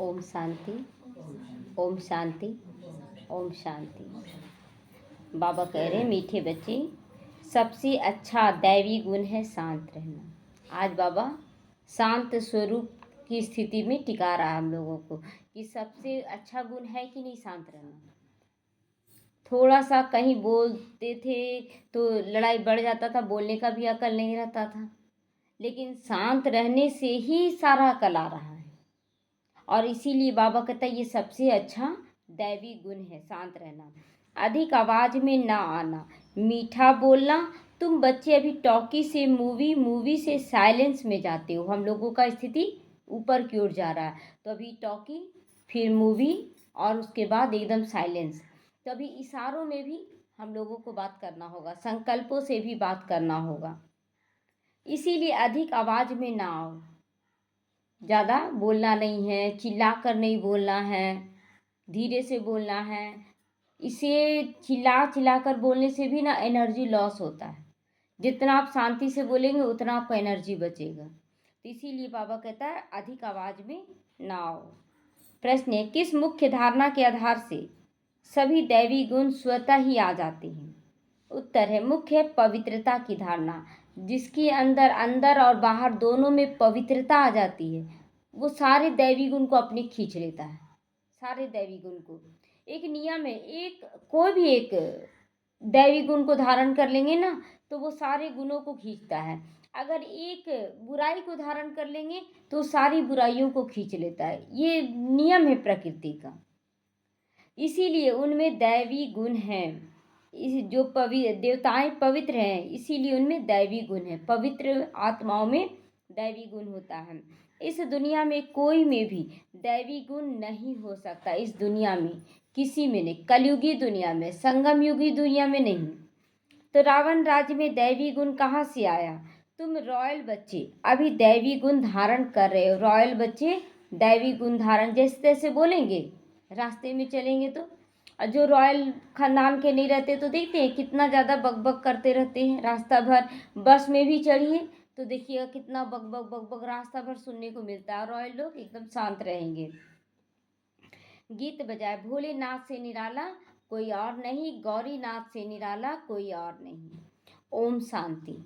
ओम शांति। ओम शांति। ओम शांति। बाबा कह रहे हैं मीठे बच्चे, सबसे अच्छा दैवी गुण है शांत रहना। आज बाबा शांत स्वरूप की स्थिति में टिका रहा हम लोगों को कि सबसे अच्छा गुण है कि नहीं शांत रहना। थोड़ा सा कहीं बोलते थे तो लड़ाई बढ़ जाता था, बोलने का भी अकल नहीं रहता था, लेकिन शांत रहने से ही सारा अकल आ रहा है। और इसीलिए बाबा कहता है ये सबसे अच्छा दैवी गुण है शांत रहना, अधिक आवाज़ में ना आना, मीठा बोलना। तुम बच्चे अभी टॉकी से मूवी से साइलेंस में जाते हो। हम लोगों का स्थिति ऊपर की ओर जा रहा है, तो अभी टॉकी, फिर मूवी और उसके बाद एकदम साइलेंस। तो अभी इशारों में भी हम लोगों को बात करना होगा, संकल्पों से भी बात करना होगा। इसीलिए अधिक आवाज़ में ना आओ, ज़्यादा बोलना नहीं है, चिल्ला कर नहीं बोलना है, धीरे से बोलना है। इसे चिल्ला कर बोलने से भी ना एनर्जी लॉस होता है। जितना आप शांति से बोलेंगे उतना आपका एनर्जी बचेगा। तो इसीलिए बाबा कहता है अधिक आवाज़ में ना आओ। प्रश्न है, किस मुख्य धारणा के आधार से सभी दैवी गुण स्वतः ही आ जाते हैं? उत्तर है, मुख्य पवित्रता की धारणा। जिसके अंदर अंदर और बाहर दोनों में पवित्रता आ जाती है, वो सारे दैवी गुण को अपने खींच लेता है। सारे दैवी गुण को एक नियम है, एक कोई भी एक दैवी गुण को धारण कर लेंगे ना तो वो सारे गुणों को खींचता है। अगर एक बुराई को धारण कर लेंगे तो सारी बुराइयों को खींच लेता है। ये नियम है प्रकृति का। इसीलिए उनमें दैवी गुण हैं। इस जो देवताएं पवित्र हैं, इसीलिए उनमें दैवी गुण है। पवित्र आत्माओं में दैवी गुण होता है। इस दुनिया में कोई में भी दैवी गुण नहीं हो सकता। इस दुनिया में किसी में नहीं, कलयुगी दुनिया में, संगम युगी दुनिया में नहीं। तो रावण राज्य में दैवी गुण कहाँ से आया? तुम रॉयल बच्चे अभी दैवी गुण धारण कर रहे हो। रॉयल बच्चे दैवी गुण धारण जैसे तैसे बोलेंगे, रास्ते में चलेंगे तो। और जो रॉयल खानदान के नहीं रहते तो देखते हैं कितना ज़्यादा बकबक करते रहते हैं रास्ता भर। बस में भी चढ़िए तो देखिएगा कितना बकबक बकबक रास्ता भर सुनने को मिलता है। रॉयल लोग एकदम शांत रहेंगे। गीत बजाए, भोलेनाथ से निराला कोई और नहीं, गौरीनाथ से निराला कोई और नहीं। ओम शांति।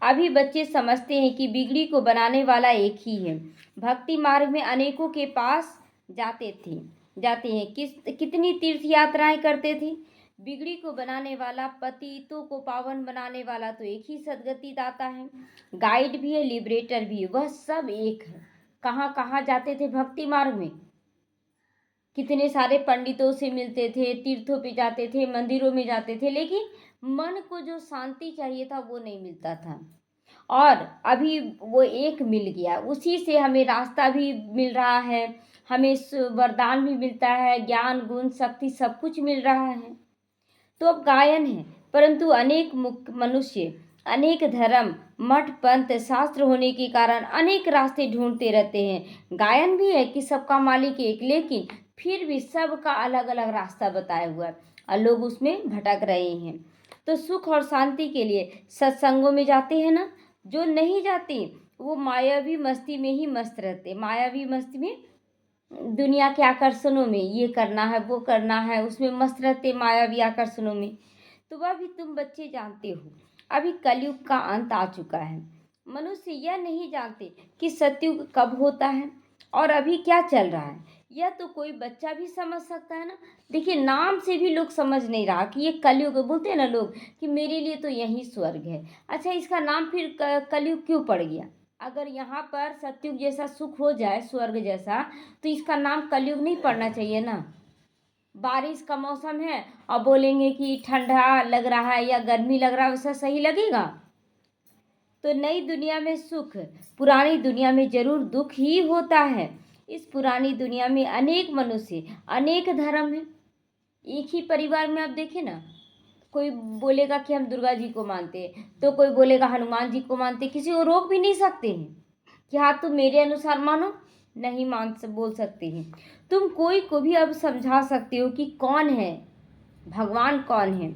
अभी बच्चे समझते हैं कि बिगड़ी को बनाने वाला एक ही है। भक्ति मार्ग में अनेकों के पास जाते हैं, कितनी तीर्थ यात्राएं करते थे। बिगड़ी को बनाने वाला, पतितों को पावन बनाने वाला तो एक ही सदगति दाता है। गाइड भी है, लिबरेटर भी है, वह सब एक है। कहाँ कहाँ जाते थे भक्ति मार्ग में? कितने सारे पंडितों से मिलते थे, तीर्थों पे जाते थे, मंदिरों में जाते थे, लेकिन मन को जो शांति चाहिए था वो नहीं मिलता था। और अभी वो एक मिल गया, उसी से हमें रास्ता भी मिल रहा है, हमें वरदान भी मिलता है, ज्ञान गुण शक्ति सब कुछ मिल रहा है। तो अब गायन है, परंतु अनेक मनुष्य, अनेक धर्म, मठ पंथ शास्त्र होने के कारण अनेक रास्ते ढूंढते रहते हैं। गायन भी है कि सबका मालिक एक, लेकिन फिर भी सबका अलग अलग रास्ता बताया हुआ है और लोग उसमें भटक रहे हैं। तो सुख और शांति के लिए सत्संगों में जाते हैं ना। जो नहीं जाते वो मायावी मस्ती में ही मस्त रहते, मायावी मस्ती में, दुनिया के आकर्षणों में, ये करना है वो करना है, उसमें मस्त रहते मायावी आकर्षणों में। तो वह भी तुम बच्चे जानते हो, अभी कलयुग का अंत आ चुका है। मनुष्य यह नहीं जानते कि सतयुग कब होता है और अभी क्या चल रहा है। यह तो कोई बच्चा भी समझ सकता है ना। देखिए, नाम से भी लोग समझ नहीं रहा कि ये कलयुग। बोलते हैं ना लोग कि मेरे लिए तो यही स्वर्ग है। अच्छा, इसका नाम फिर कलयुग क्यों पड़ गया? अगर यहाँ पर सतयुग जैसा सुख हो जाए, स्वर्ग जैसा, तो इसका नाम कलयुग नहीं पड़ना चाहिए ना। बारिश का मौसम है और बोलेंगे कि ठंडा लग रहा है या गर्मी लग रहा है, वैसा सही लगेगा? तो नई दुनिया में सुख, पुरानी दुनिया में जरूर दुख ही होता है। इस पुरानी दुनिया में अनेक मनुष्य, अनेक धर्म है। एक ही परिवार में आप देखें ना, कोई बोलेगा कि हम दुर्गा जी को मानते हैं, तो कोई बोलेगा हनुमान जी को मानते। किसी को रोक भी नहीं सकते हैं कि हाँ तुम मेरे अनुसार मानो, नहीं बोल सकते हैं। तुम कोई को भी अब समझा सकते हो कि कौन है भगवान, कौन है।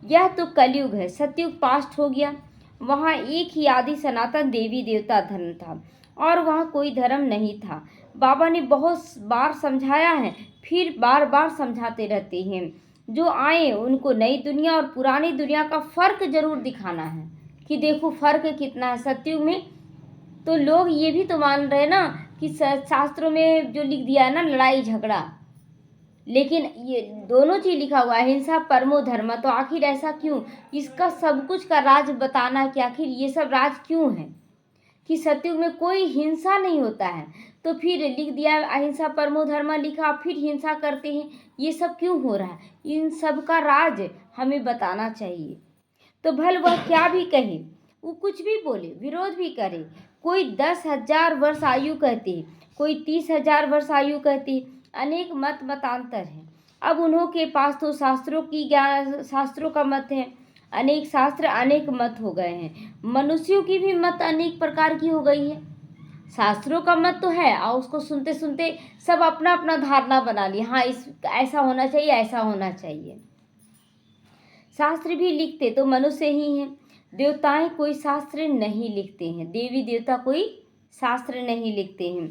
यह तो कलयुग है, सतयुग पास्ट हो गया। वहाँ एक ही आदि सनातन देवी देवता धर्म था और वहाँ कोई धर्म नहीं था। बाबा ने बहुत बार समझाया है, फिर बार बार समझाते रहते हैं। जो आए उनको नई दुनिया और पुरानी दुनिया का फ़र्क ज़रूर दिखाना है कि देखो फ़र्क कितना है सतयुग में। तो लोग ये भी तो मान रहे हैं ना कि शास्त्रों में जो लिख दिया है ना, लड़ाई झगड़ा, लेकिन ये दोनों चीज़ लिखा हुआ है, हिंसा परमो धर्म। तो आखिर ऐसा क्यों? इसका सब कुछ का राज बताना कि आखिर ये सब राज क्यों है कि सतयुग में कोई हिंसा नहीं होता है। तो फिर लिख दिया अहिंसा परमो धर्म लिखा, फिर हिंसा करते हैं, ये सब क्यों हो रहा है? इन सब का राज हमें बताना चाहिए। तो भल वह क्या भी कहे, वो कुछ भी बोले, विरोध भी करे, कोई 10,000 वर्ष आयु कहते, कोई 30,000 वर्ष आयु कहते, अनेक मत मतांतर हैं। अब उन्हों के पास तो शास्त्रों का मत है, अनेक शास्त्र अनेक मत हो गए हैं। मनुष्यों की भी मत अनेक प्रकार की हो गई है। शास्त्रों का मत तो है और उसको सुनते सुनते सब अपना अपना धारणा बना लिया, हाँ इस ऐसा होना चाहिए, ऐसा होना चाहिए। शास्त्र भी लिखते तो मनुष्य ही हैं, देवताएं कोई शास्त्र नहीं लिखते हैं, देवी देवता कोई शास्त्र नहीं लिखते हैं।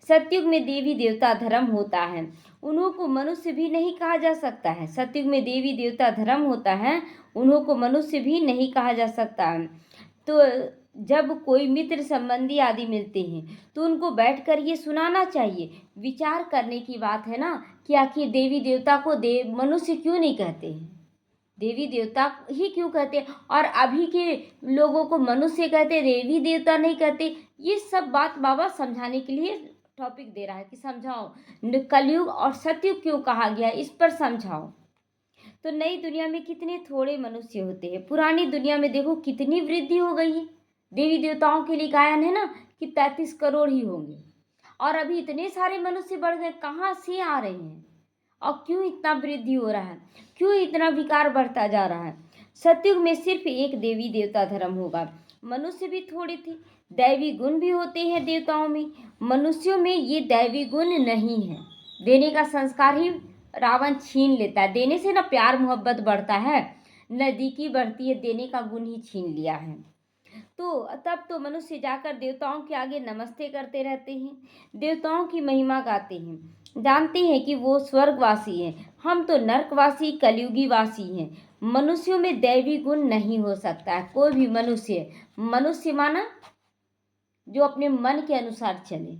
सतयुग में देवी देवता धर्म होता है, उन्हों को मनुष्य भी नहीं कहा जा सकता है। सतयुग में देवी देवता धर्म होता है, उन्हों को मनुष्य भी नहीं कहा जा सकता है। तो जब कोई मित्र संबंधी आदि मिलते हैं तो उनको बैठकर ये सुनाना चाहिए, विचार करने की बात है ना कि आखिर देवी देवता को मनुष्य क्यों नहीं कहते हैं, देवी देवता ही क्यों कहते, और अभी के लोगों को मनुष्य कहते, देवी देवता नहीं कहते। ये सब बात बाबा समझाने के लिए टॉपिक दे रहा है कि समझाओ कलयुग और सतयुग क्यों कहा गया, इस पर समझाओ। तो नई दुनिया में कितने थोड़े मनुष्य होते हैं, पुरानी दुनिया में देखो कितनी वृद्धि हो गई है। देवी देवताओं के लिए गायन है ना कि 33 करोड़ ही होंगे, और अभी इतने सारे मनुष्य बढ़ गए, कहाँ से आ रहे हैं और क्यों इतना वृद्धि हो रहा है, क्यों इतना विकार बढ़ता जा रहा है? सतयुग में सिर्फ एक देवी देवता धर्म होगा, मनुष्य भी थोड़े थे, दैवी गुण भी होते हैं देवताओं में, मनुष्यों में ये दैवी गुण नहीं है। देने का संस्कार ही रावण छीन लेता है, देने से ना प्यार मोहब्बत बढ़ता है, नज़दीकी बढ़ती है, देने का गुण ही छीन लिया है। तो तब तो मनुष्य जाकर देवताओं के आगे नमस्ते करते रहते हैं, देवताओं की महिमा गाते हैं, जानते हैं कि वो स्वर्गवासी हैं, हम तो नरकवासी कलयुगी वासी हैं। मनुष्यों में दैवी गुण नहीं हो सकता है, कोई भी मनुष्य माना जो अपने मन के अनुसार चले,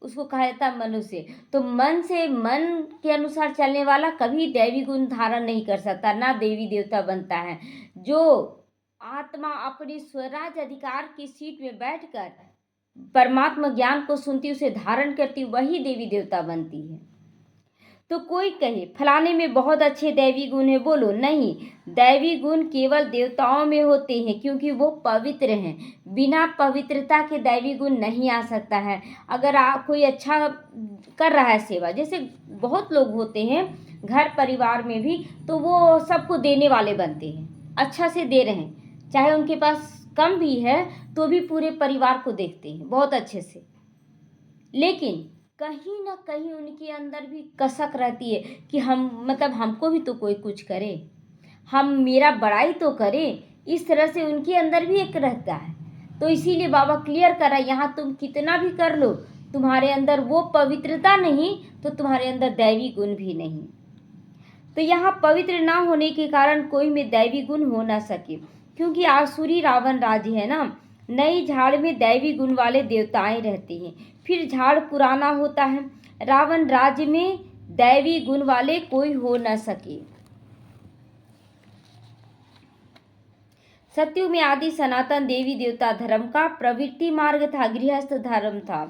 उसको कहा जाता है मनुष्य। तो मन के अनुसार चलने वाला कभी दैवी गुण धारण नहीं कर सकता, ना देवी देवता बनता है। जो आत्मा अपनी स्वराज अधिकार की सीट में बैठकर परमात्मा ज्ञान को सुनती, उसे धारण करती, वही देवी देवता बनती है। तो कोई कहे फलाने में बहुत अच्छे दैवी गुण है, बोलो नहीं, दैवी गुण केवल देवताओं में होते हैं क्योंकि वो पवित्र हैं, बिना पवित्रता के दैवी गुण नहीं आ सकता है। अगर कोई अच्छा कर रहा है सेवा, जैसे बहुत लोग होते हैं घर परिवार में भी, तो वो सबको देने वाले बनते हैं, अच्छा से दे रहे हैं, चाहे उनके पास कम भी है तो भी पूरे परिवार को देखते हैं बहुत अच्छे से। लेकिन कहीं ना कहीं उनके अंदर भी कसक रहती है कि हमको भी तो कोई कुछ करे, हम मेरा बड़ाई तो करे, इस तरह से उनके अंदर भी एक रहता है। तो इसीलिए बाबा क्लियर कर रहा है, यहाँ तुम कितना भी कर लो, तुम्हारे अंदर वो पवित्रता नहीं तो तुम्हारे अंदर दैवी गुण भी नहीं। तो यहाँ पवित्र ना होने के कारण कोई में दैवी गुण हो ना सके, क्योंकि आसुरी रावण राज्य है ना, नई झाड़ में दैवी गुण वाले देवताएं रहते हैं, फिर झाड़ पुराना होता है, रावण राज्य में दैवी गुण वाले कोई हो न सके। सतयुग में आदि सनातन देवी देवता धर्म का प्रवृत्ति मार्ग था, गृहस्थ धर्म था,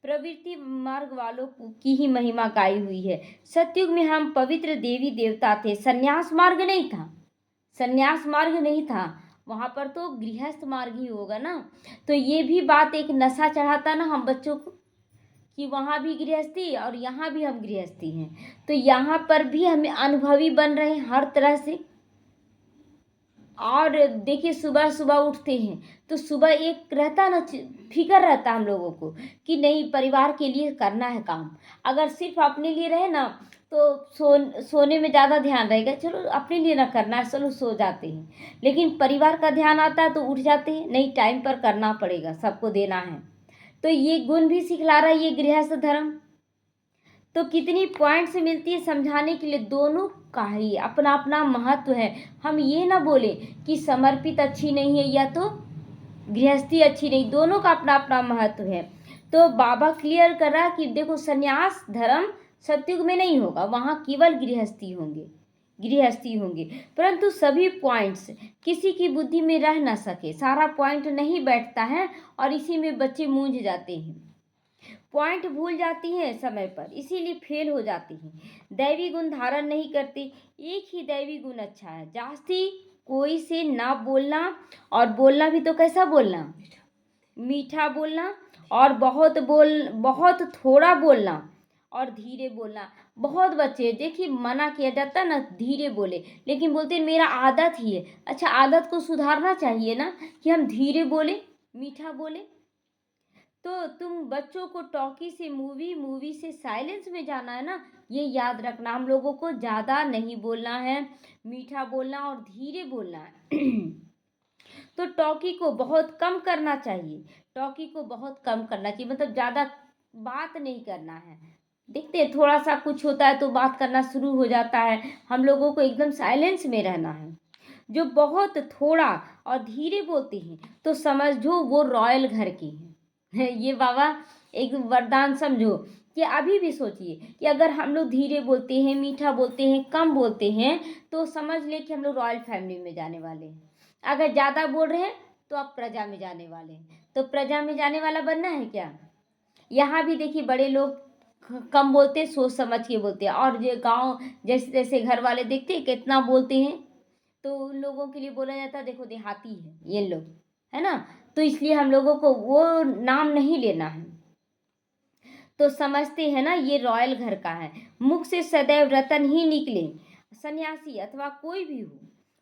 प्रवृत्ति मार्ग वालों की ही महिमा गाई हुई है। सतयुग में हम पवित्र देवी देवता थे, संन्यास मार्ग नहीं था, संन्यास मार्ग नहीं था, वहाँ पर तो गृहस्थ मार्ग ही होगा ना। तो ये भी बात एक नशा चढ़ाता ना हम बच्चों को कि वहाँ भी गृहस्थी और यहाँ भी हम गृहस्थी हैं, तो यहाँ पर भी हमें अनुभवी बन रहे हैं हर तरह से। और देखिए सुबह सुबह उठते हैं तो सुबह एक रहता ना फिक्र रहता हम लोगों को कि नहीं परिवार के लिए करना है काम। अगर सिर्फ अपने लिए रहे ना तो सोने में ज़्यादा ध्यान रहेगा, चलो अपने लिए ना करना है, चलो सो जाते हैं। लेकिन परिवार का ध्यान आता है तो उठ जाते हैं, नहीं टाइम पर करना पड़ेगा, सबको देना है। तो ये गुण भी सिखला रहा है ये गृहस्थ धर्म। तो कितनी पॉइंट्स मिलती है समझाने के लिए, दोनों का ही अपना अपना महत्व है। हम ये ना बोले कि समर्पित अच्छी नहीं है या तो गृहस्थी अच्छी नहीं, दोनों का अपना अपना महत्व है। तो बाबा क्लियर कर रहा कि देखो संन्यास धर्म सतयुग में नहीं होगा, वहाँ केवल गृहस्थी होंगे, परंतु सभी पॉइंट्स किसी की बुद्धि में रह ना सके, सारा पॉइंट नहीं बैठता है और इसी में बच्चे मूंझ जाते हैं, पॉइंट भूल जाती हैं समय पर, इसीलिए फेल हो जाती हैं, दैवी गुण धारण नहीं करती। एक ही दैवी गुण अच्छा है, जास्ती कोई से ना बोलना, और बोलना भी तो कैसा बोलना, मीठा बोलना, और बहुत थोड़ा बोलना और धीरे बोलना। बहुत बच्चे देखिए मना किया जाता है ना धीरे बोले, लेकिन बोलते हैं मेरा आदत ही है। अच्छा, आदत को सुधारना चाहिए ना कि हम धीरे बोले, मीठा बोले। तो तुम बच्चों को टॉकी से मूवी से साइलेंस में जाना है ना, ये याद रखना, हम लोगों को ज़्यादा नहीं बोलना है, मीठा बोलना और धीरे बोलना है। तो टॉकी को बहुत कम करना चाहिए, मतलब ज़्यादा बात नहीं करना है। देखते हैं थोड़ा सा कुछ होता है तो बात करना शुरू हो जाता है, हम लोगों को एकदम साइलेंस में रहना है। जो बहुत थोड़ा और धीरे बोलते हैं तो समझो वो रॉयल घर के हैं। ये बाबा एक वरदान समझो कि अभी भी सोचिए कि अगर हम लोग धीरे बोलते हैं, मीठा बोलते हैं, कम बोलते हैं, तो समझ ले कि हम लोग रॉयल फैमिली में जाने वाले हैं। अगर ज़्यादा बोल रहे हैं तो आप प्रजा में जाने वाले हैं। तो प्रजा में जाने वाला बनना है क्या? यहाँ भी देखिए बड़े लोग कम बोलते, सोच समझ के बोलते हैं, और जो गांव जैसे जैसे घर वाले देखते हैं कितना बोलते हैं, तो उन लोगों के लिए बोला जाता है देखो देहाती है ये लोग, है ना। तो इसलिए हम लोगों को वो नाम नहीं लेना है। तो समझते हैं ना ये रॉयल घर का है, मुख से सदैव रतन ही निकले। सन्यासी अथवा कोई भी हो,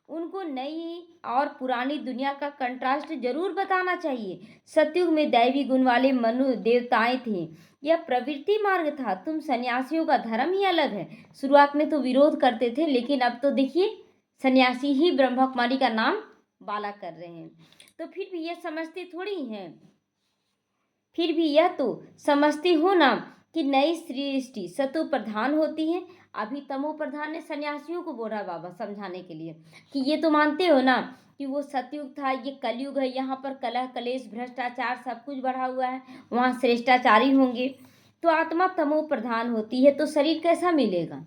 उनको नई और पुरानी दुनिया का कंट्रास्ट जरूर बताना चाहिए। सतयुग में दैवी गुण वाले मनु देवताएं थे, यह प्रवृत्ति मार्ग था। तुम सन्यासियों का धर्म ही अलग है। शुरुआत में तो विरोध करते थे, लेकिन अब तो देखिए सन्यासी ही ब्रह्म कुमारी का नाम बाला कर रहे हैं। तो फिर भी यह समझते थोड़ी हैं, फिर भी यह तो समझते हो ना कि नई सृष्टि सतो प्रधान होती है। अभी तमो प्रधान ने सन्यासियों को बोला बाबा समझाने के लिए कि ये तो मानते हो ना कि वो सतयुग था, ये कलयुग है, यहाँ पर कलह कलेश भ्रष्टाचार सब कुछ बढ़ा हुआ है, वहाँ श्रेष्ठाचारी होंगे। तो आत्मा तमो प्रधान होती है तो शरीर कैसा मिलेगा,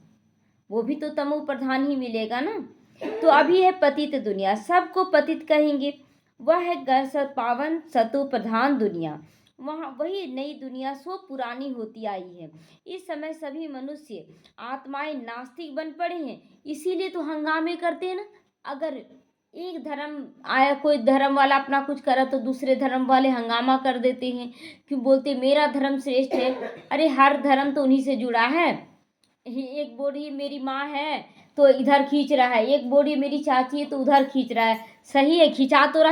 वो भी तो तमो प्रधान ही मिलेगा ना। तो अभी है पतित दुनिया, सबको पतित कहेंगे, वह है पावन सतो प्रधान दुनिया, वहाँ वही नई दुनिया सो पुरानी होती आई है। इस समय सभी मनुष्य आत्माएं नास्तिक बन पड़े हैं, इसीलिए तो हंगामे करते हैं ना। अगर एक धर्म आया, कोई धर्म वाला अपना कुछ करा तो दूसरे धर्म वाले हंगामा कर देते हैं, क्यों बोलते मेरा धर्म श्रेष्ठ है। अरे हर धर्म तो उन्हीं से जुड़ा है। एक बोली मेरी माँ है तो इधर खींच रहा है, एक बोली मेरी चाची है तो उधर खींच रहा है। सही है, खिंचा तो रहा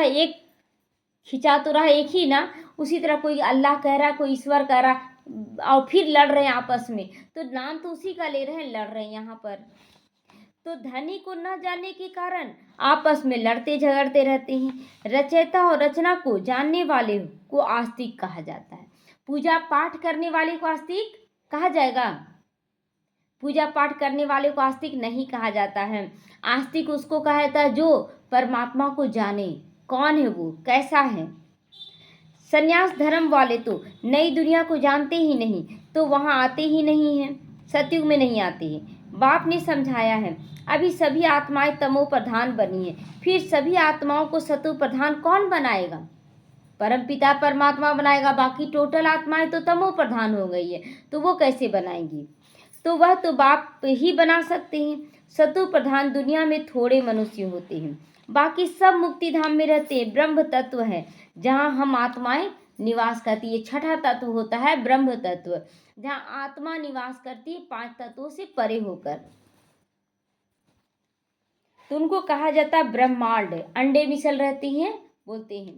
है एक ही ना। उसी तरह कोई अल्लाह कह रहा है, कोई ईश्वर कह रहा, और फिर लड़ रहे हैं आपस में, तो नाम तो उसी का ले रहे हैं, लड़ रहे हैं यहाँ पर। तो धनी को न जानने के कारण आपस में लड़ते झगड़ते रहते हैं। रचयिता और रचना को जानने वाले को आस्तिक कहा जाता है। पूजा पाठ करने वाले को आस्तिक कहा जाएगा? पूजा पाठ करने वाले को आस्तिक नहीं कहा जाता है। आस्तिक उसको कहा जाता है जो परमात्मा को जाने, कौन है वो, कैसा है। संन्यास धर्म वाले तो नई दुनिया को जानते ही नहीं, तो वहाँ आते ही नहीं हैं, सतयुग में नहीं आते हैं। बाप ने समझाया है अभी सभी आत्माएं तमो प्रधान बनी है, फिर सभी आत्माओं को सतो प्रधान कौन बनाएगा? परमपिता परमात्मा बनाएगा, बाकी टोटल आत्माएं तो तमो प्रधान हो गई है, तो वो कैसे बनाएंगी? तो वह तो बाप ही बना सकते हैं। सतो प्रधान दुनिया में थोड़े मनुष्य होते हैं, बाकी सब मुक्ति धाम में रहते हैं। ब्रह्म तत्व है जहाँ हम आत्माएं निवास करती है। छठा तत्व होता है ब्रह्म तत्व, जहाँ आत्मा निवास करती है 5 तत्वों से परे होकर। तो उनको कहा जाता है ब्रह्मांड, अंडे मिसल रहती हैं बोलते हैं।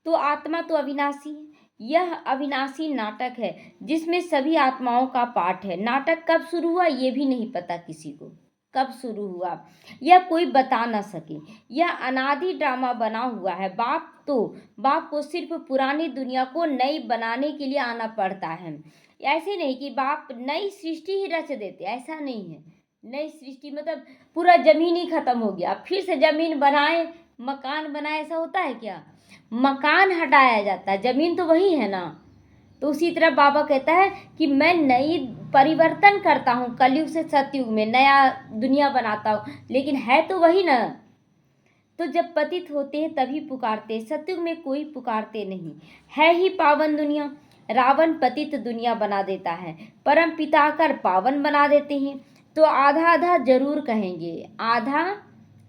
तो आत्मा तो अविनाशी है, यह अविनाशी नाटक है जिसमें सभी आत्माओं का पाठ है। नाटक कब शुरू हुआ ये भी नहीं पता किसी को, कब शुरू हुआ यह कोई बता ना सके। यह अनादि ड्रामा बना हुआ है। बाप बाप को सिर्फ पुरानी दुनिया को नई बनाने के लिए आना पड़ता है। ऐसे नहीं कि बाप नई सृष्टि ही रच देते, ऐसा नहीं है। नई सृष्टि मतलब पूरा जमीन ही खत्म हो गया, फिर से जमीन बनाए, मकान बनाए, ऐसा होता है क्या? मकान हटाया जाता है, जमीन तो वही है ना। तो उसी तरह बाबा कहता है कि मैं नई परिवर्तन करता हूँ, कलयुग से सतयुग में नया दुनिया बनाता हूँ, लेकिन है तो वही ना। तो जब पतित होते हैं तभी पुकारते, सतयुग में कोई पुकारते नहीं, है ही पावन दुनिया। रावण पतित दुनिया बना देता है, परम पिता आकर पावन बना देते हैं। तो आधा आधा जरूर कहेंगे, आधा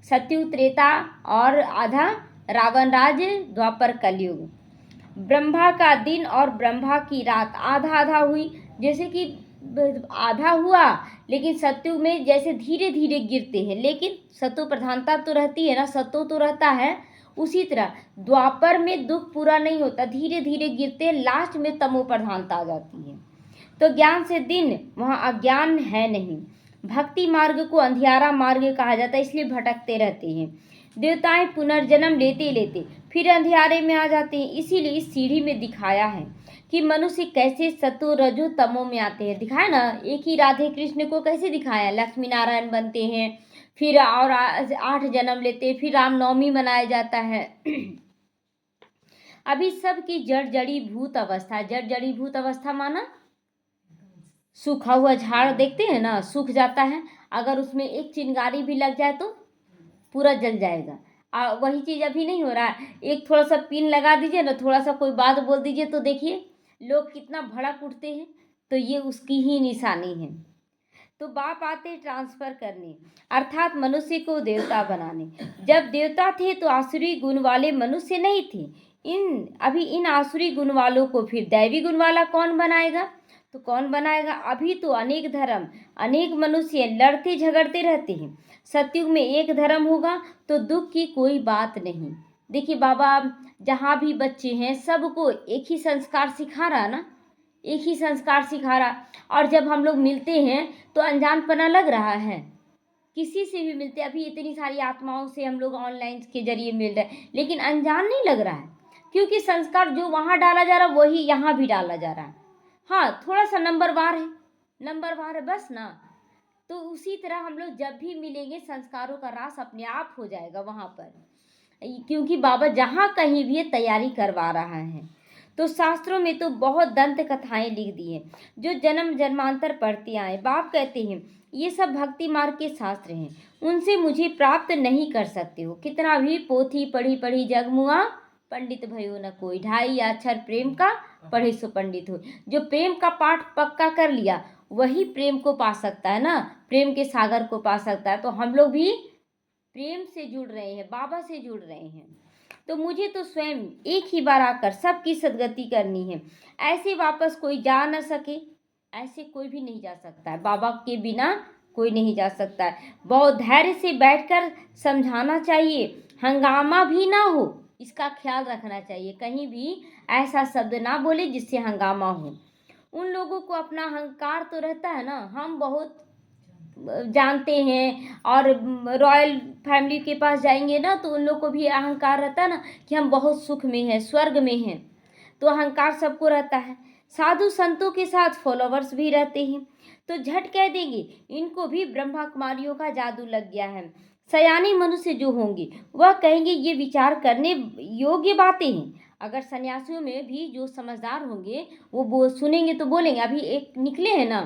सतयुग त्रेता और आधा रावण राज द्वापर कलयुग। ब्रह्मा का दिन और ब्रह्मा की रात आधा आधा हुई, जैसे कि आधा हुआ, लेकिन सत्युग में जैसे धीरे धीरे गिरते हैं, लेकिन सत्व प्रधानता तो रहती है ना, सत्व तो रहता है। उसी तरह द्वापर में दुख पूरा नहीं होता, धीरे धीरे गिरते, लास्ट में तमो प्रधानता आ जाती है। तो ज्ञान से दिन वहाँ अज्ञान है नहीं। भक्ति मार्ग को अंधियारा मार्ग कहा जाता है, इसलिए भटकते रहते हैं। देवताएं पुनर्जन्म लेते लेते फिर अंधियारे में आ जाते हैं। इसीलिए इस सीढ़ी में दिखाया है कि मनुष्य कैसे सतो रजो तमो में आते हैं। दिखाया ना, एक ही राधे कृष्ण को कैसे दिखाया, लक्ष्मी नारायण बनते हैं, फिर और 8 जन्म लेते हैं, फिर रामनवमी मनाया जाता है। अभी सबकी जड़ जड़ी भूत अवस्था, जड़ जड़ी भूत अवस्था माना सूखा हुआ झाड़ देखते हैं ना, सूख जाता है, अगर उसमें एक चिंगारी भी लग जाए तो पूरा जल जाएगा। वही चीज़ अभी नहीं हो रहा है। एक थोड़ा सा पिन लगा दीजिए ना, थोड़ा सा कोई बात बोल दीजिए तो देखिए लोग कितना भड़क उठते हैं। तो ये उसकी ही निशानी है। तो बाप आते ट्रांसफर करने, अर्थात मनुष्य को देवता बनाने। जब देवता थे तो आसुरी गुण वाले मनुष्य नहीं थे। अभी इन आसुरी गुण वालों को फिर दैवी गुण वाला कौन बनाएगा? तो कौन बनाएगा? अभी तो अनेक धर्म, अनेक मनुष्य लड़ते झगड़ते रहते हैं। सतयुग में एक धर्म होगा तो दुख की कोई बात नहीं। देखिए बाबा जहाँ भी बच्चे हैं सबको एक ही संस्कार सिखा रहा ना, एक ही संस्कार सिखा रहा। और जब हम लोग मिलते हैं तो अनजानपना लग रहा है, किसी से भी मिलते, अभी इतनी सारी आत्माओं से हम लोग ऑनलाइन के जरिए मिल रहे हैं, लेकिन अनजान नहीं लग रहा है, क्योंकि संस्कार जो वहाँ डाला जा रहा है वही यहाँ भी डाला जा रहा है। हाँ, थोड़ा सा नंबरवार है बस ना। तो उसी तरह हम लोग जब भी मिलेंगे संस्कारों का रास अपने आप हो जाएगा वहाँ पर, क्योंकि बाबा जहाँ कहीं भी तैयारी करवा रहा है। तो शास्त्रों में तो बहुत दंत कथाएं लिख दी हैं जो जन्म जन्मांतर पढ़ते आए। बाप कहते हैं ये सब भक्ति मार्ग के शास्त्र हैं, उनसे मुझे प्राप्त नहीं कर सकते हो। कितना भी पोथी पढ़ी पढ़ी जगमुआ, पंडित भयो न कोई। 2.5 अक्षर प्रेम का पढ़े सो पंडित हो। जो प्रेम का पाठ पक्का कर लिया वही प्रेम को पा सकता है ना, प्रेम के सागर को पा सकता है। तो हम लोग भी प्रेम से जुड़ रहे हैं, बाबा से जुड़ रहे हैं। तो मुझे तो स्वयं एक ही बार आकर सबकी सदगति करनी है। ऐसे वापस कोई जा न सके, ऐसे कोई भी नहीं जा सकता है, बाबा के बिना कोई नहीं जा सकता है। बहुत धैर्य से बैठकर समझाना चाहिए, हंगामा भी ना हो इसका ख्याल रखना चाहिए। कहीं भी ऐसा शब्द ना बोले जिससे हंगामा हो। उन लोगों को अपना अहंकार तो रहता है ना, हम बहुत जानते हैं, और रॉयल फैमिली के पास जाएंगे ना तो उन लोग को भी अहंकार रहता है ना कि हम बहुत सुख में हैं, स्वर्ग में हैं। तो अहंकार सबको रहता है। साधु संतों के साथ फॉलोवर्स भी रहते हैं, तो झट कह देंगे इनको भी ब्रह्मा कुमारियों का जादू लग गया है। सयानी मनुष्य जो होंगे वह कहेंगे ये विचार करने योग्य बातें हैं। अगर सन्यासियों में भी जो समझदार होंगे वो सुनेंगे तो बोलेंगे। अभी एक निकले हैं ना,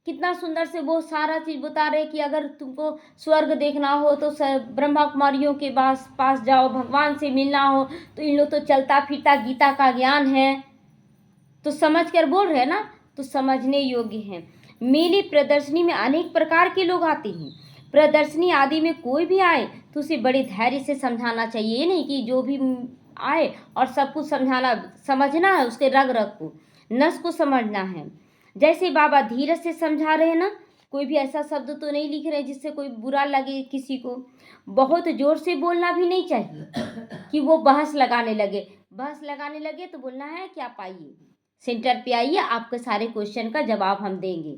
कितना सुंदर से वो सारा चीज़ बता रहे कि अगर तुमको स्वर्ग देखना हो तो ब्रह्मा कुमारियों के पास जाओ, भगवान से मिलना हो तो इन लोग तो चलता फिरता गीता का ज्ञान है, तो समझ कर बोल रहे हैं ना, तो समझने योग्य हैं। मेले प्रदर्शनी में अनेक प्रकार के लोग आते हैं। प्रदर्शनी आदि में कोई भी आए तो उसे बड़े धैर्य से समझाना चाहिए। ये नहीं कि जो भी आए और सब कुछ समझना है, उसके रग रग को, नस को समझना है। जैसे बाबा धीरज से समझा रहे हैं ना, कोई भी ऐसा शब्द तो नहीं लिख रहे जिससे कोई बुरा लगे किसी को। बहुत जोर से बोलना भी नहीं चाहिए कि वो बहस लगाने लगे तो बोलना है कि आप आइए सेंटर पे आइए, आपके सारे क्वेश्चन का जवाब हम देंगे।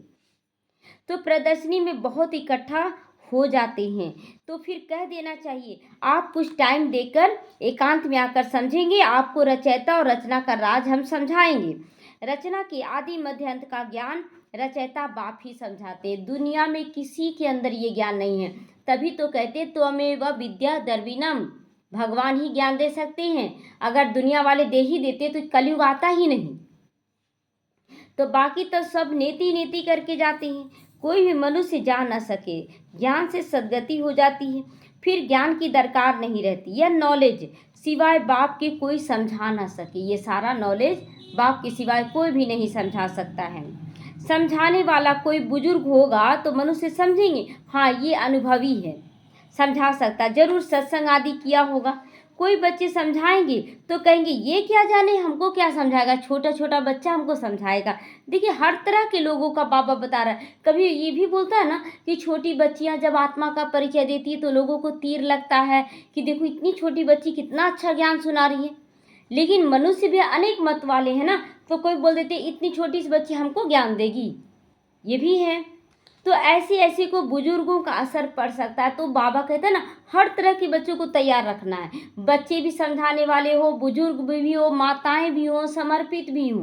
तो प्रदर्शनी में बहुत इकट्ठा हो जाते हैं, तो फिर कह देना चाहिए आप कुछ टाइम देकर एकांत में आकर समझेंगे, आपको रचयिता और रचना का राज हम समझाएंगे। रचना के आदि मध्य अंत का ज्ञान रचयिता बाप ही समझाते। दुनिया में किसी के अंदर ये ज्ञान नहीं है, तभी तो कहते त्वमेव विद्या द्रविणम, भगवान ही ज्ञान दे सकते हैं। अगर दुनिया वाले दे ही देते तो कलयुग आता ही नहीं। तो बाकी तो सब नेति नेति करके जाते हैं, कोई भी मनुष्य जा न सके। ज्ञान से सद्गति हो जाती है, फिर ज्ञान की दरकार नहीं रहती। यह नॉलेज सिवाय बाप के कोई समझा ना सके। ये सारा नॉलेज बाप के सिवाय कोई भी नहीं समझा सकता है। समझाने वाला कोई बुजुर्ग होगा तो मनुष्य समझेंगे, हाँ ये अनुभवी है, समझा सकता, जरूर सत्संग आदि किया होगा। कोई बच्चे समझाएंगे तो कहेंगे ये क्या जाने, हमको क्या समझाएगा, छोटा छोटा बच्चा हमको समझाएगा। देखिए हर तरह के लोगों का बाबा बता रहा है। कभी ये भी बोलता है ना कि छोटी बच्चियां जब आत्मा का परिचय देती है तो लोगों को तीर लगता है कि देखो इतनी छोटी बच्ची कितना अच्छा ज्ञान सुना रही है। लेकिन मनुष्य भी अनेक मत वाले हैं ना, तो कोई बोल देते इतनी छोटी सी बच्ची हमको ज्ञान देगी, ये भी है। तो ऐसे ऐसे को बुजुर्गों का असर पड़ सकता है। तो बाबा कहते हैं ना हर तरह के बच्चों को तैयार रखना है। बच्चे भी समझाने वाले हो, बुजुर्ग भी हो, माताएं भी हो, समर्पित भी हो।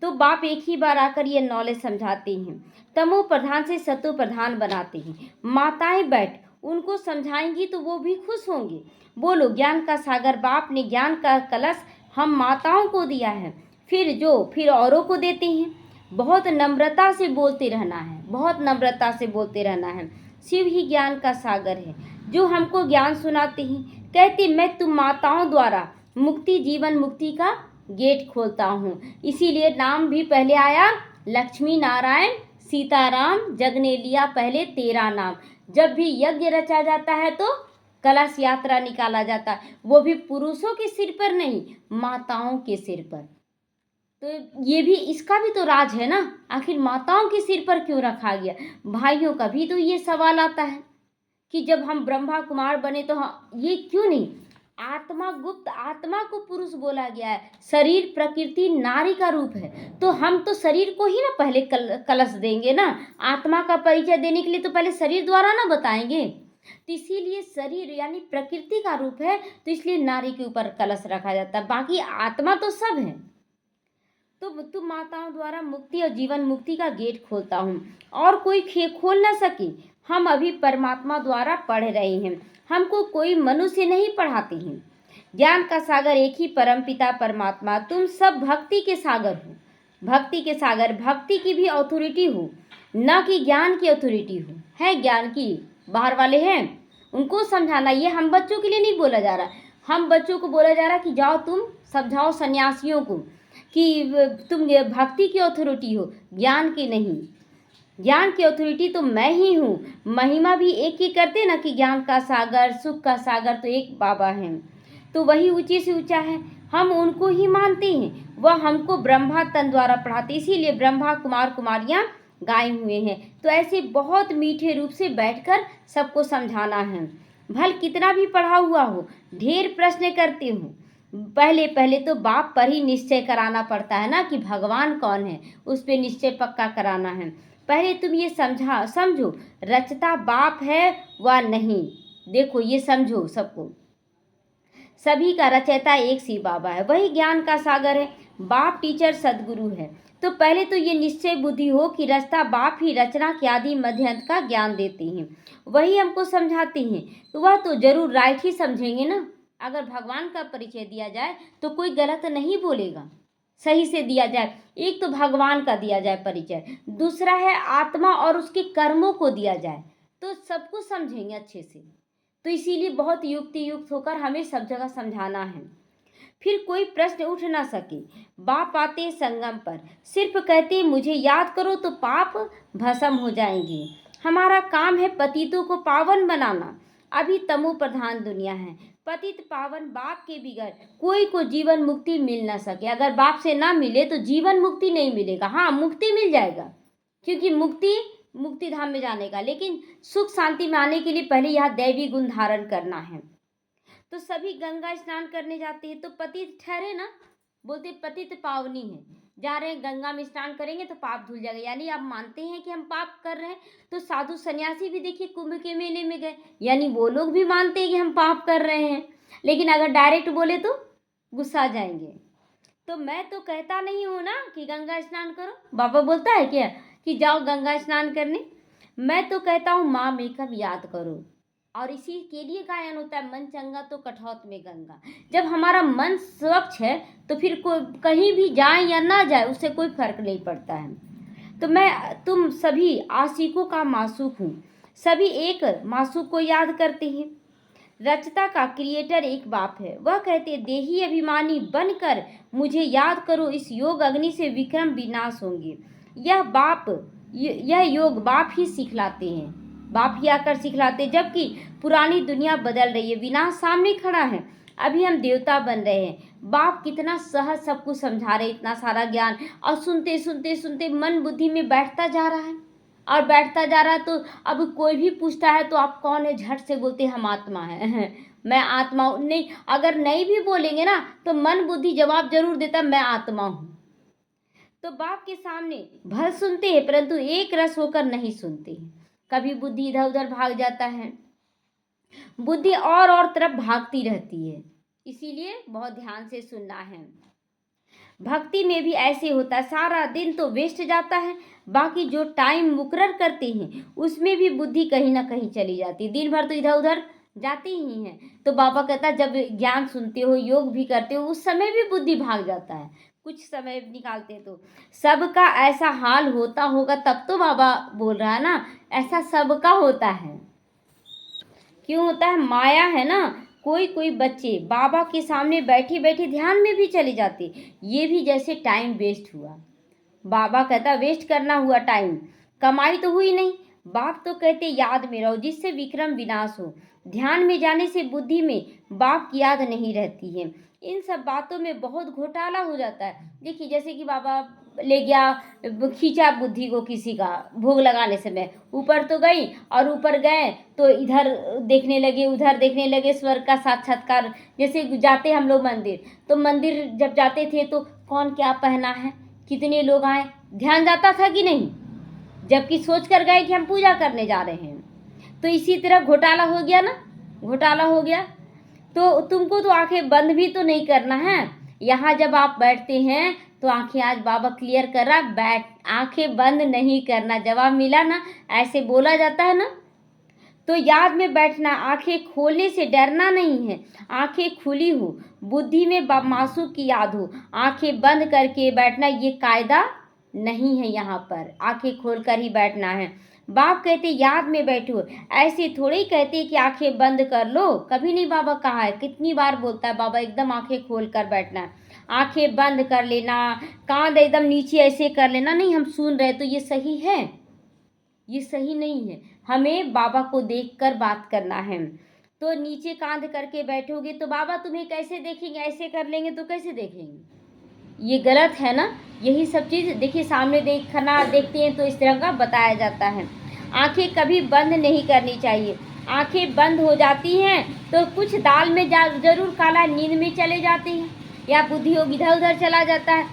तो बाप एक ही बार आकर ये नॉलेज समझाते हैं, तमो प्रधान से सतो प्रधान बनाते हैं। माताएं बैठ उनको समझाएंगी तो वो भी खुश होंगे। बोलो ज्ञान का सागर बाप ने ज्ञान का कलश हम माताओं को दिया है, फिर औरों को देते हैं। बहुत नम्रता से बोलते रहना है, बहुत नम्रता से बोलते रहना है। शिव ही ज्ञान का सागर है जो हमको ज्ञान सुनाते हैं। कहते मैं तुम माताओं द्वारा मुक्ति जीवन मुक्ति का गेट खोलता हूँ। इसीलिए नाम भी पहले आया लक्ष्मी नारायण सीताराम, जग ने लिया पहले तेरा नाम। जब भी यज्ञ रचा जाता है तो कलश यात्रा निकाला जाता है, वो भी पुरुषों के सिर पर नहीं, माताओं के सिर पर। तो ये भी, इसका भी तो राज है ना, आखिर माताओं के सिर पर क्यों रखा गया। भाइयों का भी तो ये सवाल आता है कि जब हम ब्रह्मा कुमार बने तो ये क्यों नहीं। आत्मा गुप्त आत्मा को पुरुष बोला गया है, शरीर प्रकृति नारी का रूप है, तो हम तो शरीर को ही ना पहले कलश देंगे ना। आत्मा का परिचय देने के लिए तो पहले शरीर द्वारा ना बताएंगे। तो इसीलिए शरीर यानी प्रकृति का रूप है, तो इसलिए नारी के ऊपर कलश रखा जाता है, बाकी आत्मा तो सब है। तो तुम माताओं द्वारा मुक्ति और जीवन मुक्ति का गेट खोलता हूँ, और कोई खोल ना सके। हम अभी परमात्मा द्वारा पढ़ रहे हैं, हमको कोई मनुष्य नहीं पढ़ाते हैं। ज्ञान का सागर एक ही परमपिता परमात्मा, तुम सब भक्ति के सागर हो, भक्ति के सागर। भक्ति की भी अथॉरिटी हो, न कि ज्ञान की अथॉरिटी हो। है ज्ञान की, बाहर वाले हैं उनको समझाना, ये हम बच्चों के लिए नहीं बोला जा रहा। हम बच्चों को बोला जा रहा कि जाओ तुम समझाओ सन्यासियों को कि तुम भक्ति की अथॉरिटी हो, ज्ञान की नहीं। ज्ञान की अथॉरिटी तो मैं ही हूँ। महिमा भी एक ही करते ना कि ज्ञान का सागर सुख का सागर तो एक बाबा है, तो वही ऊंचे से ऊंचा है, हम उनको ही मानते हैं। वह हमको ब्रह्मा तन द्वारा पढ़ाते, इसीलिए ब्रह्मा कुमार कुमारियाँ गाए हुए हैं। तो ऐसे बहुत मीठे रूप से बैठकर सबको समझाना है। भल कितना भी पढ़ा हुआ हो, ढेर प्रश्न करते हो, पहले पहले तो बाप पर ही निश्चय कराना पड़ता है ना कि भगवान कौन है, उस पर निश्चय पक्का कराना है। पहले तुम ये समझो रचता बाप है व नहीं। देखो ये समझो, सबको सभी का रचयिता एक सी बाबा है, वही ज्ञान का सागर है। बाप टीचर सदगुरु है। तो पहले तो ये निश्चय बुद्धि हो कि रचता बाप ही रचना के आदि मध्य अंत का ज्ञान देते हैं, वही हमको समझाते हैं। तो वह तो जरूर राइट ही समझेंगे ना। अगर भगवान का परिचय दिया जाए तो कोई गलत नहीं बोलेगा, सही से दिया जाए। एक तो भगवान का दिया जाए परिचय, दूसरा है आत्मा और उसके कर्मों को दिया जाए, तो सबको समझेंगे अच्छे से। तो इसीलिए बहुत युक्ति युक्त होकर हमें सब जगह समझाना है, फिर कोई प्रश्न उठ ना सके। बाप आते संगम पर, सिर्फ कहते मुझे याद करो तो पाप भस्म हो जाएंगे। हमारा काम है पतितों को पावन बनाना। अभी तमो प्रधान दुनिया है, पतित पावन बाप के बिगड़ कोई को जीवन मुक्ति मिल ना सके। अगर बाप से ना मिले तो जीवन मुक्ति नहीं मिलेगा। हाँ मुक्ति मिल जाएगा, क्योंकि मुक्ति धाम में जाने का, लेकिन सुख शांति में आने के लिए पहले यह दैवी गुण धारण करना है। तो सभी गंगा स्नान करने जाते हैं तो पतित ठहरे ना, बोलते पतित पावनी है, जा रहे हैं गंगा में स्नान करेंगे तो पाप धुल जाएगा, यानी आप मानते हैं कि हम पाप कर रहे हैं। तो साधु सन्यासी भी देखिए कुंभ के मेले में गए, यानी वो लोग भी मानते हैं कि हम पाप कर रहे हैं, लेकिन अगर डायरेक्ट बोले तो गुस्सा आ जाएंगे। तो मैं तो कहता नहीं हूँ ना कि गंगा स्नान करो, बाबा बोलता है क्या कि जाओ गंगा स्नान करने। मैं तो कहता हूँ माँ मेकअप याद करो, और इसी के लिए गायन होता है, मन चंगा तो कठौत में गंगा। जब हमारा मन स्वच्छ है तो फिर कोई कहीं भी जाए या ना जाए उससे कोई फर्क नहीं पड़ता है। तो मैं तुम सभी आशिकों का मासूक हूँ, सभी एक मासूक को याद करते हैं। रचता का क्रिएटर एक बाप है, वह कहते देही अभिमानी बनकर मुझे याद करो, इस योग अग्नि से विक्रम विनाश होंगे। यह योग बाप ही सिखलाते हैं, बाप ही आकर सिखलाते, जबकि पुरानी दुनिया बदल रही है, विनाश सामने खड़ा है, अभी हम देवता बन रहे हैं। बाप कितना सहज सब कुछ समझा रहे, इतना सारा ज्ञान, और सुनते सुनते सुनते मन बुद्धि में बैठता जा रहा है और बैठता जा रहा है। तो अब कोई भी पूछता है तो आप कौन है, झट से बोलते हम आत्मा है मैं आत्मा हूँ। नहीं, अगर नहीं भी बोलेंगे ना तो मन बुद्धि जवाब जरूर देता मैं आत्मा हूँ। तो बाप के सामने भल सुनते हैं परंतु एक रस होकर नहीं सुनते हैं। कभी बुद्धि इधर उधर भाग जाता है, बुद्धि और तरफ भागती रहती है, इसीलिए बहुत ध्यान से सुनना है। भक्ति में भी ऐसे होता है, सारा दिन तो वेस्ट जाता है, बाकी जो टाइम मुकर्रर करते हैं उसमें भी बुद्धि कहीं ना कहीं चली जाती है, दिन भर तो इधर उधर जाते ही हैं। तो बाबा कहता है जब ज्ञान सुनते हो, योग भी करते हो, उस समय भी बुद्धि भाग जाता है, कुछ समय निकालते तो सबका ऐसा हाल होता होगा, तब तो बाबा बोल रहा है ना, ऐसा सबका होता है। क्यों होता है, माया है ना। कोई कोई बच्चे बाबा के सामने बैठे बैठे ध्यान में भी चले जाते, ये भी जैसे टाइम वेस्ट हुआ। बाबा कहता वेस्ट करना हुआ टाइम, कमाई तो हुई नहीं। बाप तो कहते याद में रहो जिससे विक्रम विनाश हो। ध्यान में जाने से बुद्धि में बाप की याद नहीं रहती है। इन सब बातों में बहुत घोटाला हो जाता है। देखिए जैसे कि बाबा ले गया, खींचा बुद्धि को किसी का भोग लगाने समय, ऊपर तो गई और ऊपर गए तो इधर देखने लगे उधर देखने लगे, स्वर्ग का साक्षात्कार। जैसे जाते हम लोग मंदिर, तो मंदिर जब जाते थे तो कौन क्या पहना है, कितने लोग आए, ध्यान जाता था कि नहीं, जबकि सोच कर गए कि हम पूजा करने जा रहे हैं। तो इसी तरह घोटाला हो गया ना, घोटाला हो गया। तो तुमको तो आंखें बंद भी तो नहीं करना है। यहाँ जब आप बैठते हैं तो आंखें, आज बाबा क्लियर कर रहा, बैठ आंखें बंद नहीं करना, जवाब मिला ना, ऐसे बोला जाता है ना। तो याद में बैठना, आंखें खोलने से डरना नहीं है, आंखें खुली हो, बुद्धि में मासूक की याद हो, आंखें बंद करके बैठना, ये कायदा नहीं है। यहाँ पर आंखें खोल कर ही बैठना है। बाप कहते याद में बैठो, ऐसे थोड़े ही कहते कि आंखें बंद कर लो, कभी नहीं बाबा कहा है, कितनी बार बोलता है बाबा, एकदम आंखें खोल कर बैठना है, आंखें बंद कर लेना, कान एकदम नीचे ऐसे कर लेना, नहीं हम सुन रहे तो ये सही है, ये सही नहीं है। हमें बाबा को देखकर बात करना है। तो नीचे कांध करके बैठोगे तो बाबा तुम्हें कैसे देखेंगे, ऐसे कर लेंगे तो कैसे देखेंगे, ये गलत है ना। यही सब चीज़ देखिए, सामने देखना, देखते हैं तो इस तरह का बताया जाता है। आंखें कभी बंद नहीं करनी चाहिए, आंखें बंद हो जाती हैं तो कुछ दाल में जरूर काला, नींद में चले जाते हैं या बुद्धि योग इधर उधर चला जाता है।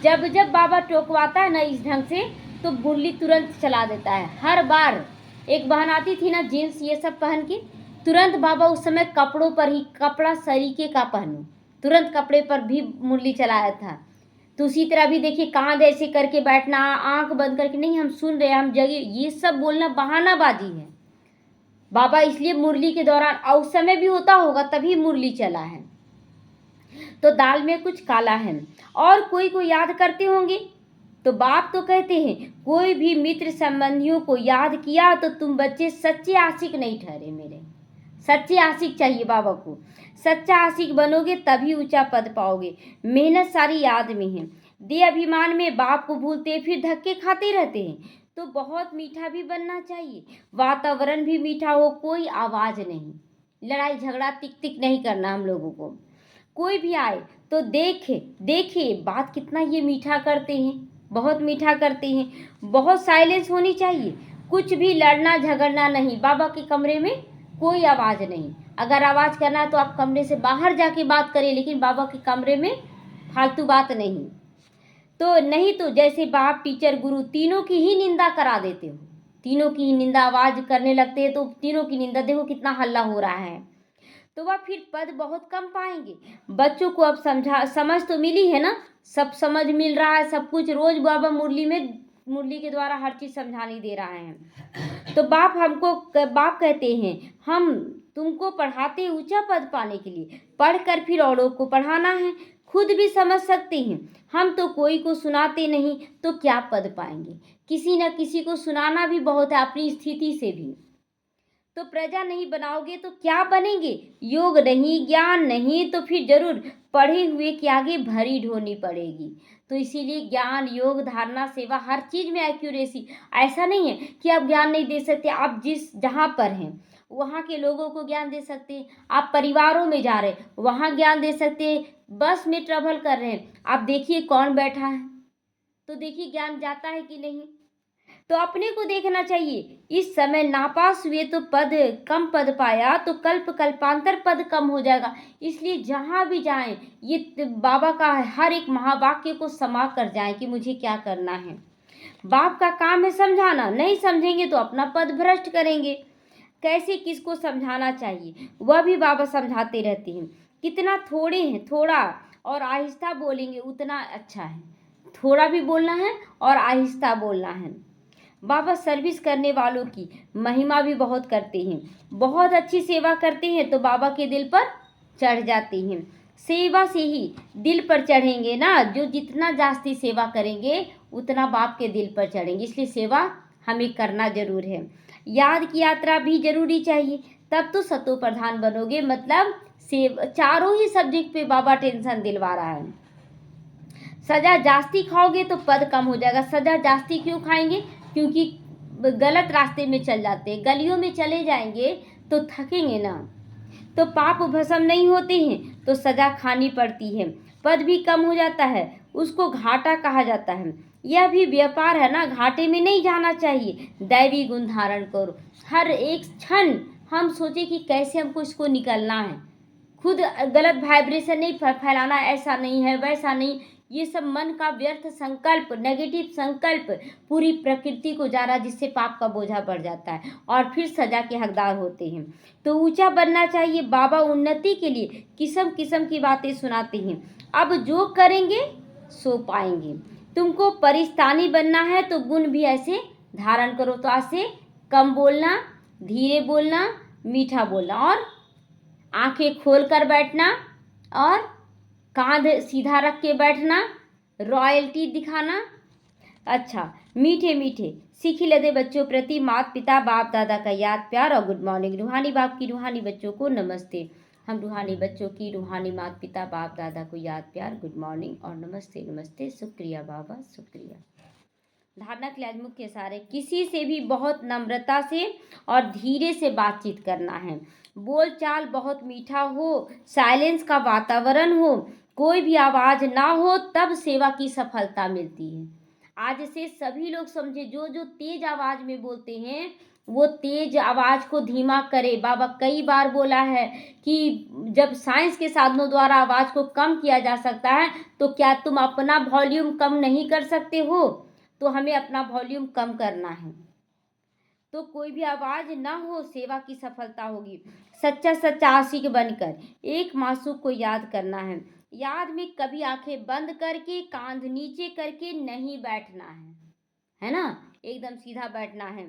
जब जब बाबा टोकवाता है ना इस ढंग से तो मुरली तुरंत चला देता है। हर बार एक बहन आती थी ना जीन्स ये सब पहन के, तुरंत बाबा उस समय कपड़ों पर ही, कपड़ा सरीके का पहनो, तुरंत कपड़े पर भी मुरली चलाया था। तो उसी तरह भी देखिए, कांध ऐसे करके बैठना, आंख बंद करके, नहीं हम सुन रहे, हम जगे, ये सब बोलना बहानाबाजी है। बाबा इसलिए मुरली के दौरान, और उस समय भी होता होगा तभी मुरली चला है। तो दाल में कुछ काला है। और कोई को याद करते होंगे तो बाप तो कहते हैं कोई भी मित्र संबंधियों को याद किया तो तुम बच्चे सच्चे आशिक नहीं ठहरे मेरे। सच्चे आशिक चाहिए बाबा को, सच्चा आशिक बनोगे तभी ऊंचा पद पाओगे। मेहनत सारी याद में है, दे अभिमान में बाप को भूलते फिर धक्के खाते रहते हैं। तो बहुत मीठा भी बनना चाहिए, वातावरण भी मीठा हो, कोई आवाज़ नहीं, लड़ाई झगड़ा तिक तिक नहीं करना हम लोगों को। कोई भी आए तो देखे बात कितना ये मीठा करते हैं, बहुत मीठा करते हैं। बहुत साइलेंस होनी चाहिए, कुछ भी लड़ना झगड़ना नहीं। बाबा के कमरे में कोई आवाज़ नहीं, अगर आवाज़ करना है तो आप कमरे से बाहर जाके बात करें, लेकिन बाबा के कमरे में फालतू बात नहीं। तो नहीं तो जैसे बाप, टीचर, गुरु तीनों की ही निंदा करा देते हो, तीनों की ही निंदा आवाज करने लगते हैं, तो तीनों की निंदा, देखो कितना हल्ला हो रहा है, तो वह फिर पद बहुत कम पाएंगे। बच्चों को अब समझ तो मिली है ना, सब समझ मिल रहा है, सब कुछ रोज बाबा मुरली के द्वारा हर चीज समझाने दे रहा है। तो बाप कहते हैं हम तुमको पढ़ाते हैं ऊंचा पद पाने के लिए, पढ़कर फिर औरों को पढ़ाना है, खुद भी समझ सकते हैं। हम तो कोई को सुनाते नहीं तो क्या पद पाएंगे, किसी न किसी को सुनाना भी बहुत है, अपनी स्थिति से भी। तो प्रजा नहीं बनाओगे तो क्या बनेंगे, योग नहीं, ज्ञान नहीं, तो फिर जरूर पढ़े हुए के आगे भरी ढोनी पड़ेगी। तो इसीलिए ज्ञान, योग, धारणा, सेवा, हर चीज में एक्यूरेसी। ऐसा नहीं है कि आप ज्ञान नहीं दे सकते, आप जहाँ पर हैं वहाँ के लोगों को ज्ञान दे सकते हैं, आप परिवारों में जा रहे हैं वहाँ ज्ञान दे सकते हैं, बस में ट्रेवल कर रहे हैं, आप देखिए कौन बैठा है, तो देखिए ज्ञान जाता है कि नहीं। तो अपने को देखना चाहिए, इस समय नापास हुए तो कम पद पाया तो कल्पांतर पद कम हो जाएगा। इसलिए जहाँ भी जाएं ये बाबा का हर एक महावाक्य को समा कर जाएं कि मुझे क्या करना है। बाप का काम है समझाना, नहीं समझेंगे तो अपना पद भ्रष्ट करेंगे। कैसे किसको समझाना चाहिए वह भी बाबा समझाते रहते हैं। कितना थोड़े हैं, थोड़ा और आहिस्ता बोलेंगे उतना अच्छा है, थोड़ा भी बोलना है और आहिस्ता बोलना है। बाबा सर्विस करने वालों की महिमा भी बहुत करते हैं, बहुत अच्छी सेवा करते हैं तो बाबा के दिल पर चढ़ जाते हैं। सेवा से ही दिल पर चढ़ेंगे ना, जो जितना जास्ती सेवा करेंगे उतना बाप के दिल पर चढ़ेंगे। इसलिए सेवा हमें करना जरूर है। याद की यात्रा भी जरूरी चाहिए, तब तो सतो प्रधान बनोगे। मतलब चारों ही सब्जेक्ट पे बाबा टेंशन दिलवा रहा है। सजा जास्ती खाओगे तो पद कम हो जाएगा। सजा जास्ती क्यों खाएंगे, क्योंकि गलत रास्ते में चल जाते हैं, गलियों में चले जाएंगे तो थकेंगे ना। तो पाप भस्म नहीं होते हैं तो सजा खानी पड़ती है, पद भी कम हो जाता है, उसको घाटा कहा जाता है। यह भी व्यापार है ना, घाटे में नहीं जाना चाहिए। दैवी गुण धारण करो, हर एक क्षण हम सोचे कि कैसे हमको इसको निकलना है। खुद गलत वाइब्रेशन नहीं फैलाना, ऐसा नहीं है वैसा नहीं, ये सब मन का व्यर्थ संकल्प, नेगेटिव संकल्प पूरी प्रकृति को जा रहा, जिससे पाप का बोझा बढ़ जाता है और फिर सजा के हकदार होते हैं। तो ऊंचा बनना चाहिए। बाबा उन्नति के लिए किस्म किस्म की बातें सुनाते हैं। अब जो करेंगे सो पाएंगे। तुमको परिस्तानी बनना है तो गुण भी ऐसे धारण करो। तो आज से कम बोलना, धीरे बोलना, मीठा बोलना और आंखें खोल कर बैठना और कांध सीधा रख के बैठना, रॉयल्टी दिखाना। अच्छा, मीठे मीठे सीख लेते बच्चों प्रति माता पिता बाप दादा का याद प्यार और गुड मॉर्निंग। रूहानी बाप की रूहानी बच्चों को नमस्ते। हम रूहानी बच्चों की रूहानी माता पिता बाप दादा को याद प्यार, गुड मॉर्निंग और नमस्ते नमस्ते। शुक्रिया बाबा, शुक्रिया। धारणा के लिए मुख्य सारे, किसी से भी बहुत नम्रता से और धीरे से बातचीत करना है। बोल चाल बहुत मीठा हो, साइलेंस का वातावरण हो, कोई भी आवाज ना हो, तब सेवा की सफलता मिलती है। आज से सभी लोग समझे, जो जो तेज आवाज में बोलते हैं वो तेज आवाज को धीमा करे। बाबा कई बार बोला है कि जब साइंस के साधनों द्वारा आवाज को कम किया जा सकता है तो क्या तुम अपना वॉल्यूम कम नहीं कर सकते हो। तो हमें अपना वॉल्यूम कम करना है, तो कोई भी आवाज ना हो, सेवा की सफलता होगी। सच्चा सच्चा आशिक बनकर एक मासूक को याद करना है। याद में कभी आंखें बंद करके कांध नीचे करके नहीं बैठना है ना, एकदम सीधा बैठना है।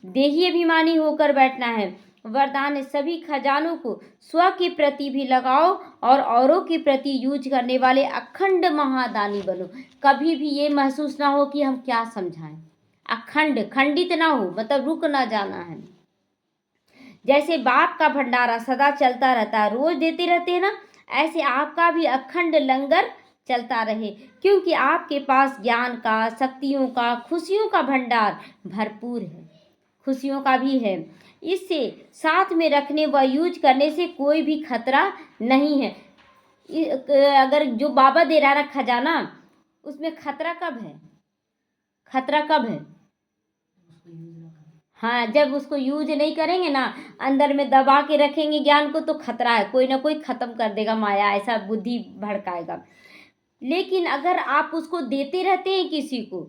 देही अभिमानी होकर बैठना है। वरदान सभी खजानों को स्व के प्रति भी लगाओ और औरों के प्रति यूज करने वाले अखंड महादानी बनो। कभी भी ये महसूस ना हो कि हम क्या समझाएं, अखंड, खंडित ना हो, मतलब रुक ना जाना है। जैसे बाप का भंडारा सदा चलता रहता है, रोज देते रहते हैं ना, ऐसे आपका भी अखंड लंगर चलता रहे, क्योंकि आपके पास ज्ञान का, शक्तियों का, खुशियों का भंडार भरपूर है, खुशियों का भी है। इससे साथ में रखने व यूज करने से कोई भी खतरा नहीं है। अगर जो बाबा दे रहा है ना खजाना, उसमें खतरा कब है, खतरा कब है, हाँ, जब उसको यूज नहीं करेंगे ना, अंदर में दबा के रखेंगे ज्ञान को, तो खतरा है, कोई ना कोई खत्म कर देगा, माया ऐसा बुद्धि भड़काएगा। लेकिन अगर आप उसको देते रहते हैं किसी को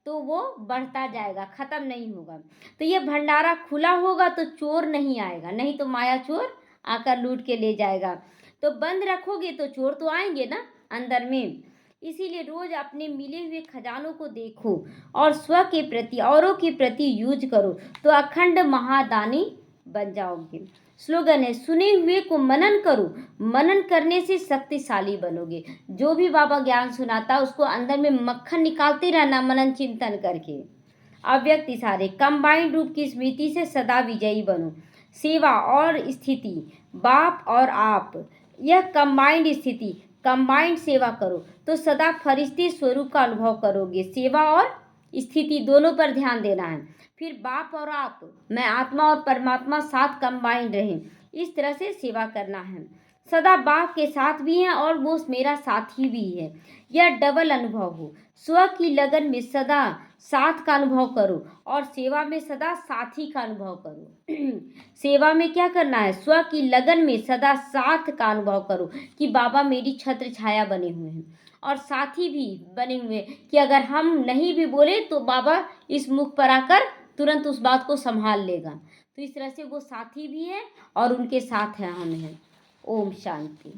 तो वो बढ़ता जाएगा, ख़त्म नहीं होगा। तो ये भंडारा खुला होगा तो चोर नहीं आएगा, नहीं तो माया चोर आकर लूट के ले जाएगा। तो बंद रखोगे तो चोर तो आएंगे ना अंदर में। इसीलिए रोज अपने मिले हुए खजानों को देखो और स्व के प्रति, औरों के प्रति यूज करो, तो अखंड महादानी बन जाओगे। स्लोगन है, सुने हुए को मनन करो, मनन करने से शक्तिशाली बनोगे। जो भी बाबा ज्ञान सुनाता उसको अंदर में मक्खन निकालते रहना मनन चिंतन करके। अव्यक्त इशारे, कंबाइंड रूप की स्मृति से सदा विजयी बनो। सेवा और स्थिति, बाप और आप, यह कंबाइंड स्थिति, कंबाइंड सेवा करो तो सदा फरिश्ते स्वरूप का अनुभव करोगे। सेवा और स्थिति दोनों पर ध्यान देना है। फिर बाप और आप, मैं आत्मा और परमात्मा साथ कंबाइंड रहें, इस तरह से सेवा करना है। सदा बाप के साथ भी हैं और वो मेरा साथी भी है, यह डबल अनुभव हो। स्व की लगन में सदा साथ का अनुभव करो और सेवा में सदा साथी का अनुभव करो। सेवा में क्या करना है, स्व की लगन में सदा साथ का अनुभव करो कि बाबा मेरी छत्र छाया बने हुए हैं और साथी भी बने हुए हैं कि अगर हम नहीं भी बोले तो बाबा इस मुख पर आकर तुरंत उस बात को संभाल लेगा। तो इस तरह से वो साथी भी है और उनके साथ हैं हम हैं। ओम शांति।